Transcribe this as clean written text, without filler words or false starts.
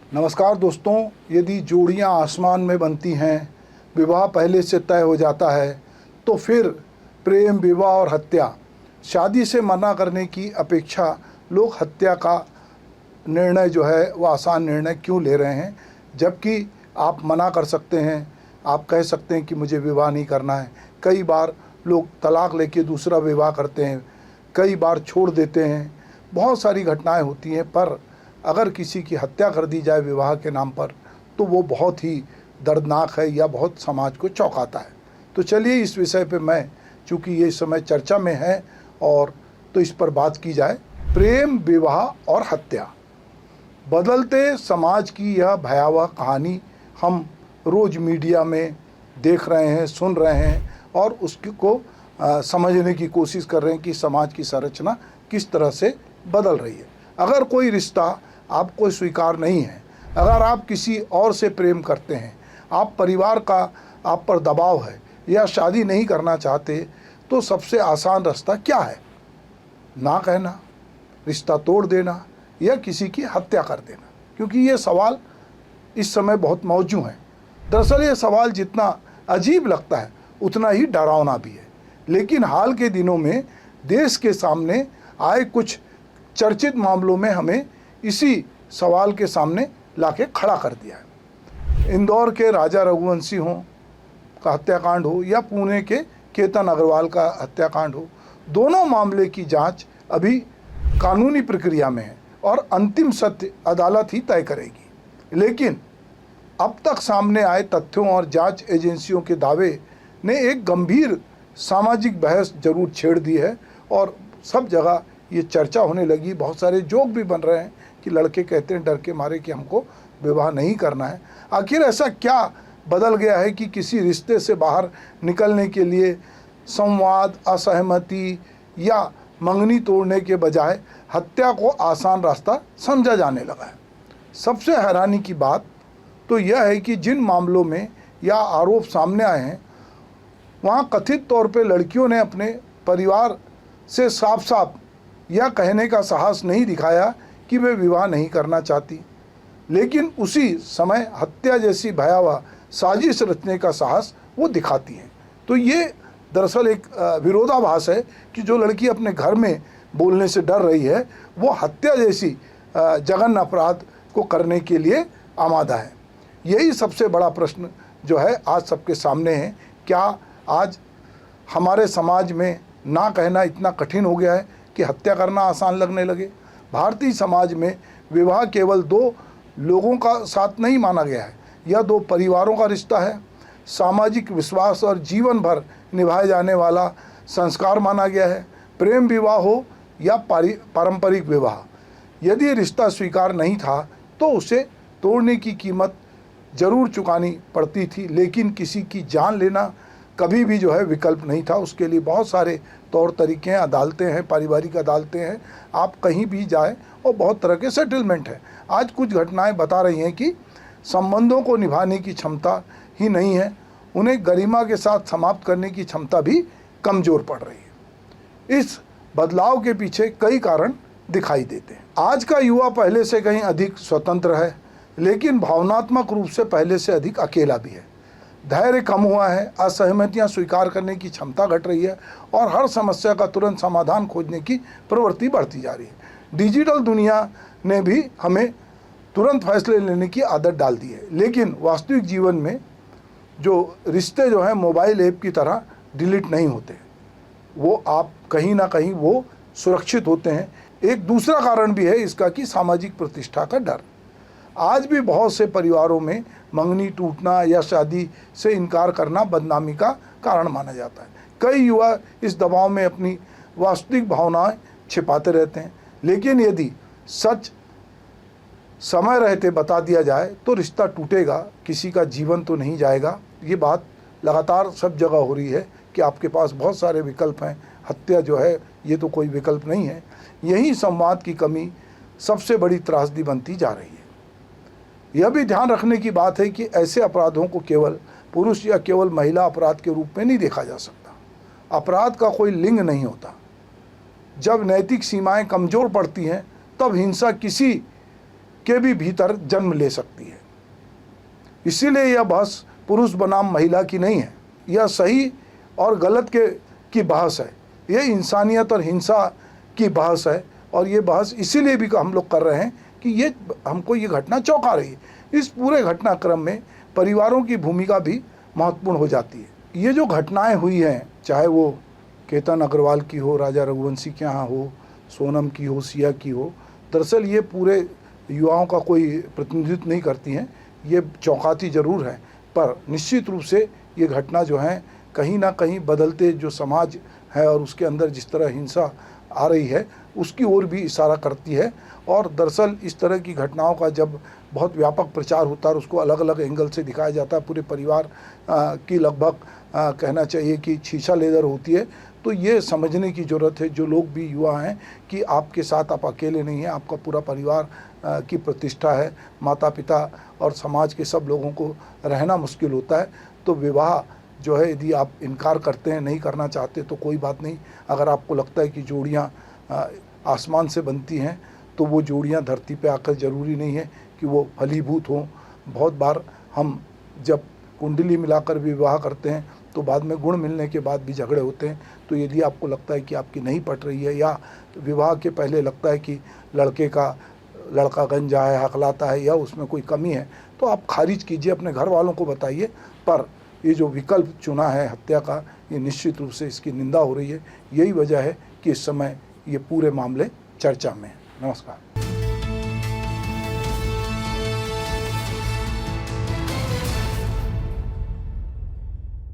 नमस्कार दोस्तों, यदि जोड़ियां आसमान में बनती हैं, विवाह पहले से तय हो जाता है, तो फिर प्रेम, विवाह और हत्या, शादी से मना करने की अपेक्षा लोग हत्या का निर्णय जो है वो आसान निर्णय क्यों ले रहे हैं? जबकि आप मना कर सकते हैं, आप कह सकते हैं कि मुझे विवाह नहीं करना है। कई बार लोग तलाक लेके दूसरा विवाह करते हैं, कई बार छोड़ देते हैं, बहुत सारी घटनाएं होती हैं। पर अगर किसी की हत्या कर दी जाए विवाह के नाम पर, तो वो बहुत ही दर्दनाक है या बहुत समाज को चौंकाता है। तो चलिए इस विषय पे मैं, चूँकि ये समय चर्चा में है और तो इस पर बात की जाए। प्रेम, विवाह और हत्या, बदलते समाज की यह भयावह कहानी हम रोज़ मीडिया में देख रहे हैं, सुन रहे हैं और उसको समझने की कोशिश कर रहे हैं कि समाज की संरचना किस तरह से बदल रही है। अगर कोई रिश्ता आपको स्वीकार नहीं है, अगर आप किसी और से प्रेम करते हैं, आप परिवार का आप पर दबाव है या शादी नहीं करना चाहते, तो सबसे आसान रास्ता क्या है? ना कहना, रिश्ता तोड़ देना या किसी की हत्या कर देना। क्योंकि ये सवाल इस समय बहुत मौजूद हैं। दरअसल ये सवाल जितना अजीब लगता है उतना ही डरावना भी है। लेकिन हाल के दिनों में देश के सामने आए कुछ चर्चित मामलों में हमें इसी सवाल के सामने लाके खड़ा कर दिया है। इंदौर के राजा रघुवंशी का हत्याकांड हो या पुणे के केतन अग्रवाल का हत्याकांड हो, दोनों मामले की जांच अभी कानूनी प्रक्रिया में है और अंतिम सत्य अदालत ही तय करेगी। लेकिन अब तक सामने आए तथ्यों और जांच एजेंसियों के दावे ने एक गंभीर सामाजिक बहस जरूर छेड़ दी है और सब जगह ये चर्चा होने लगी। बहुत सारे जोक भी बन रहे हैं कि लड़के कहते हैं डर के मारे कि हमको विवाह नहीं करना है। आखिर ऐसा क्या बदल गया है कि किसी रिश्ते से बाहर निकलने के लिए संवाद, असहमति या मंगनी तोड़ने के बजाय हत्या को आसान रास्ता समझा जाने लगा है? सबसे हैरानी की बात तो यह है कि जिन मामलों में यह आरोप सामने आए हैं, वहाँ कथित तौर पे लड़कियों ने अपने परिवार से साफ साफ यह कहने का साहस नहीं दिखाया कि वे विवाह नहीं करना चाहती, लेकिन उसी समय हत्या जैसी भयावह साजिश रचने का साहस वो दिखाती हैं। तो ये दरअसल एक विरोधाभास है कि जो लड़की अपने घर में बोलने से डर रही है, वो हत्या जैसी जघन्य अपराध को करने के लिए आमादा है। यही सबसे बड़ा प्रश्न जो है आज सबके सामने है। क्या आज हमारे समाज में ना कहना इतना कठिन हो गया है कि हत्या करना आसान लगने लगे? भारतीय समाज में विवाह केवल दो लोगों का साथ नहीं माना गया है, यह दो परिवारों का रिश्ता है, सामाजिक विश्वास और जीवन भर निभाए जाने वाला संस्कार माना गया है। प्रेम विवाह हो या पारंपरिक विवाह, यदि रिश्ता स्वीकार नहीं था तो उसे तोड़ने की कीमत ज़रूर चुकानी पड़ती थी, लेकिन किसी की जान लेना कभी भी जो है विकल्प नहीं था। उसके लिए बहुत सारे तौर तरीके हैं, अदालतें हैं, पारिवारिक अदालतें हैं, आप कहीं भी जाएं और बहुत तरह के सेटलमेंट हैं। आज कुछ घटनाएं बता रही हैं कि संबंधों को निभाने की क्षमता ही नहीं है, उन्हें गरिमा के साथ समाप्त करने की क्षमता भी कमज़ोर पड़ रही है। इस बदलाव के पीछे कई कारण दिखाई देते हैं। आज का युवा पहले से कहीं अधिक स्वतंत्र है, लेकिन भावनात्मक रूप से पहले से अधिक अकेला भी है। धैर्य कम हुआ है, असहमतियां स्वीकार करने की क्षमता घट रही है और हर समस्या का तुरंत समाधान खोजने की प्रवृत्ति बढ़ती जा रही है। डिजिटल दुनिया ने भी हमें तुरंत फैसले लेने की आदत डाल दी है, लेकिन वास्तविक जीवन में जो रिश्ते जो हैं मोबाइल ऐप की तरह डिलीट नहीं होते, वो आप कहीं ना कहीं वो सुरक्षित होते हैं। एक दूसरा कारण भी है इसका कि सामाजिक प्रतिष्ठा का डर। आज भी बहुत से परिवारों में मंगनी टूटना या शादी से इनकार करना बदनामी का कारण माना जाता है। कई युवा इस दबाव में अपनी वास्तविक भावनाएं छिपाते रहते हैं, लेकिन यदि सच समय रहते बता दिया जाए तो रिश्ता टूटेगा, किसी का जीवन तो नहीं जाएगा। ये बात लगातार सब जगह हो रही है कि आपके पास बहुत सारे विकल्प हैं, हत्या जो है ये तो कोई विकल्प नहीं है। यही संवाद की कमी सबसे बड़ी त्रासदी बनती जा रही है। यह भी ध्यान रखने की बात है कि ऐसे अपराधों को केवल पुरुष या केवल महिला अपराध के रूप में नहीं देखा जा सकता। अपराध का कोई लिंग नहीं होता। जब नैतिक सीमाएं कमज़ोर पड़ती हैं तब हिंसा किसी के भी भीतर जन्म ले सकती है। इसीलिए यह बहस पुरुष बनाम महिला की नहीं है, यह सही और गलत की बहस है, यह इंसानियत और हिंसा की बहस है। और ये बहस इसीलिए भी हम लोग कर रहे हैं कि ये हमको ये घटना चौंका रही है। इस पूरे घटनाक्रम में परिवारों की भूमिका भी महत्वपूर्ण हो जाती है। ये जो घटनाएं हुई हैं, चाहे वो केतन अग्रवाल की हो, राजा रघुवंशी के यहाँ हो, सोनम की हो, सिया की हो, दरअसल ये पूरे युवाओं का कोई प्रतिनिधित्व नहीं करती हैं। ये चौंकाती ज़रूर है, पर निश्चित रूप से ये घटना जो है कहीं ना कहीं बदलते जो समाज है और उसके अंदर जिस तरह हिंसा आ रही है उसकी ओर भी इशारा करती है। और दरअसल इस तरह की घटनाओं का जब बहुत व्यापक प्रचार होता है और उसको अलग अलग एंगल से दिखाया जाता है, पूरे परिवार की लगभग कहना चाहिए कि शीशा लेदर होती है, तो ये समझने की ज़रूरत है, जो लोग भी युवा हैं, कि आपके साथ आप अकेले नहीं हैं, आपका पूरा परिवार की प्रतिष्ठा है, माता पिता और समाज के सब लोगों को रहना मुश्किल होता है। तो विवाह जो है यदि आप इनकार करते हैं, नहीं करना चाहते तो कोई बात नहीं। अगर आपको लगता है कि जोड़ियाँ आसमान से बनती हैं तो वो जोड़ियाँ धरती पे आकर ज़रूरी नहीं है कि वो फलीभूत हों। बहुत बार हम जब कुंडली मिलाकर भी विवाह करते हैं तो बाद में गुण मिलने के बाद भी झगड़े होते हैं। तो यदि आपको लगता है कि आपकी नहीं पट रही है या विवाह के पहले लगता है कि लड़का गंजा है, हकलाता है या उसमें कोई कमी है, तो आप खारिज कीजिए, अपने घर वालों को बताइए। पर ये जो विकल्प चुना है हत्या का, ये निश्चित रूप से इसकी निंदा हो रही है। यही वजह है कि इस समय ये पूरे मामले चर्चा में हैं। नमस्कार।